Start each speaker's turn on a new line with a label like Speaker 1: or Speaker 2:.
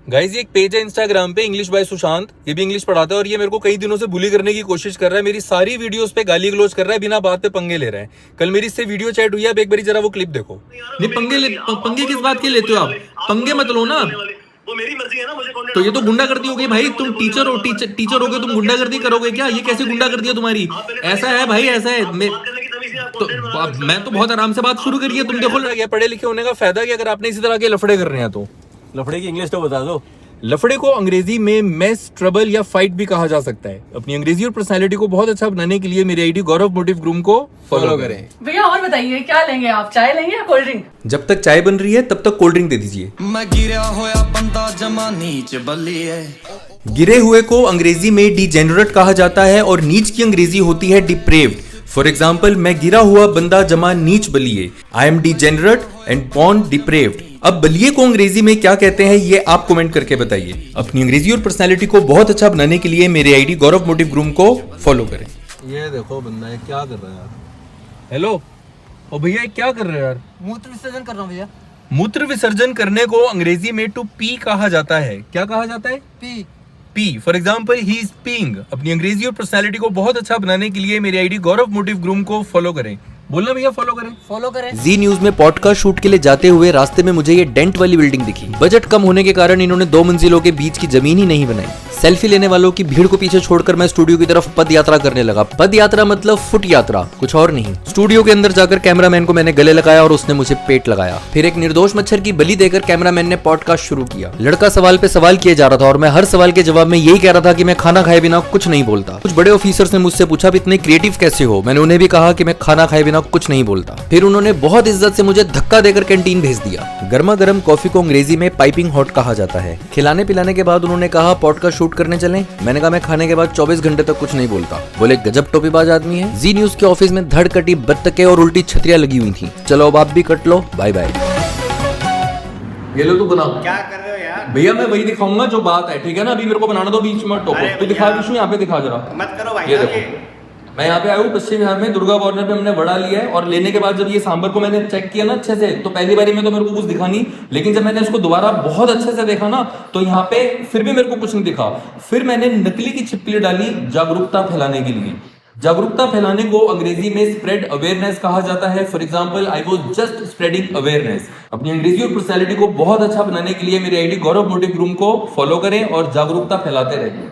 Speaker 1: Guys ये एक page है इंस्टाग्राम पे इंग्लिश बाय सुशांत, ये भी इंग्लिश पढ़ाता है और ये मेरे को कई दिनों से बुली करने की कोशिश कर रहा है। मेरी सारी वीडियोस पे गाली गलौज कर रहा है, बिना बात पे पंगे ले रहा है। कल मेरी इससे वीडियो चैट हुई है, अब एक बारी जरा वो क्लिप देखो।
Speaker 2: नहीं पंगे किस बात के लेते हो आप? पंगे मत लो ना।
Speaker 3: वो मेरी मर्जी है ना, मुझे कौन
Speaker 2: तो ये तो गुंडागर्दी हो गई भाई। तुम टीचर हो, टीचर हो गए, तुम गुंडागर्दी करोगे क्या? ये कैसे गुंडागर्दी है तुम्हारी? ऐसा है भाई, ऐसा है। मैं तो बहुत आराम से बात शुरू करिए। तुम देखो
Speaker 1: क्या पढ़े लिखे होने का फायदा क्या अगर आपने इसी तरह के लफड़े कर रहे हैं तो?
Speaker 4: लफड़े की इंग्लिश तो बता दो।
Speaker 1: लफड़े को अंग्रेजी में मेस, ट्रबल या फाइट भी कहा जा सकता है। अपनी अंग्रेजी और पर्सनालिटी को बहुत अच्छा बनाने के लिए मेरी आईडी गौरव मोटिव ग्रूम को फॉलो करें।
Speaker 5: भैया और बताइए क्या लेंगे आप, चाय लेंगे या कोल्ड ड्रिंक?
Speaker 1: जब तक चाय बन रही है तब तक कोल्ड ड्रिंक दे दीजिए।
Speaker 6: मैं गिरा होया बंदा जमा नीच बल्ली है।
Speaker 1: गिरे हुए को अंग्रेजी में डिजेनरेट कहा जाता है और नीच की अंग्रेजी होती है डिप्रेव्ड। फॉर एग्जाम्पल, मैं गिरा हुआ बंदा जमा नीच बलिए। I am degenerate and born depraved. अब बलिए को अंग्रेजी में क्या कहते हैं ये आप कमेंट करके बताइए। अपनी अंग्रेजी और पर्सनालिटी को बहुत अच्छा बनाने के लिए मेरे आईडी गौरव मोटिव ग्रूम को फॉलो करें।
Speaker 4: ये देखो बंदा है क्या कर रहा है यार।
Speaker 1: हेलो, ओ भैया क्या कर रहे हो यार?
Speaker 7: मूत्र विसर्जन कर रहा हूँ भैया।
Speaker 1: मूत्र विसर्जन करने को अंग्रेजी में टू पी कहा जाता है। क्या कहा जाता है?
Speaker 7: P.
Speaker 1: P. For example, he is peeing. अपनी अंग्रेजी और पर्सनालिटी को बहुत अच्छा बनाने के लिए मेरी आईडी गौरव मोटिव ग्रूम को फॉलो करें। बोलना भैया फॉलो करें।
Speaker 7: फॉलो करें।
Speaker 8: जी न्यूज में पॉडकास्ट शूट के लिए जाते हुए रास्ते में मुझे ये डेंट वाली बिल्डिंग दिखी। बजट कम होने के कारण इन्होंने 2 मंजिलों के बीच की जमीन ही नहीं बनाई। सेल्फी लेने वालों की भीड़ को पीछे छोड़कर मैं स्टूडियो की तरफ पद यात्रा करने लगा। पद यात्रा मतलब फुट यात्रा, कुछ और नहीं। स्टूडियो के अंदर जाकर कैमरामैन को मैंने गले लगाया और उसने मुझे पेट लगाया। फिर एक निर्दोष मच्छर की बलि देकर कैमरामैन ने पॉडकास्ट शुरू किया। लड़का सवाल पे सवाल किए जा रहा था और मैं हर सवाल के जवाब में यही कह रहा था कि मैं खाना खाए बिना कुछ नहीं बोलता। कुछ बड़े ऑफिसर्स ने मुझसे पूछा इतने क्रिएटिव कैसे हो? मैंने उन्हें भी कहा कि मैं खाना खाए बिना कुछ नहीं बोलता। फिर उन्होंने बहुत इज्जत से मुझे धक्का देकर कैंटीन भेज दिया। गर्मा गर्म कॉफी को अंग्रेजी में पाइपिंग हॉट कहा जाता है। खिलाने पिलाने के बाद उन्होंने कहा पॉडकास्ट शूट करने चलें। मैंने कहा मैं खाने के बाद 24 घंटे तक कुछ नहीं बोलता। बोले गजब टोपीबाज आदमी है। जी न्यूज के ऑफिस में धड़ कटी बत्तखें और उल्टी छतरियां लगी हुई थी। चलो अब आप भी कट लो, बाय बाय।
Speaker 2: ये लो, तू बना।
Speaker 3: क्या कर रहे हो यार?
Speaker 2: भैया मैं वही दिखाऊंगा जो बात है, ठीक है ना? अभी मेरे को बनाना दो बीच में टॉपिक। तू दिखा विष्णु, यहाँ पे दिखा जरा।
Speaker 3: मत करो भाई।
Speaker 2: ये देखो, मैं यहाँ पे आया हूँ पश्चिम बिहार में, दुर्गा कॉर्नर पे हमने वड़ा लिया है और लेने के बाद जब ये सांबर को मैंने चेक किया ना अच्छे से, तो पहली बारी में तो मेरे को कुछ दिखा नहीं, लेकिन जब मैंने इसको दोबारा बहुत अच्छे से देखा ना तो यहाँ पे फिर भी मेरे को कुछ नहीं दिखा। फिर मैंने नकली की छिपकली डाली जागरूकता फैलाने के लिए। जागरूकता फैलाने को अंग्रेजी में स्प्रेड अवेयरनेस कहा जाता है। For example, I was just spreading awareness. अपनी अंग्रेजी और पर्सनैलिटी को बहुत अच्छा बनाने के लिए मेरी आईडी गौरव मोटिव ग्रूम को फॉलो करें और जागरूकता फैलाते रहें।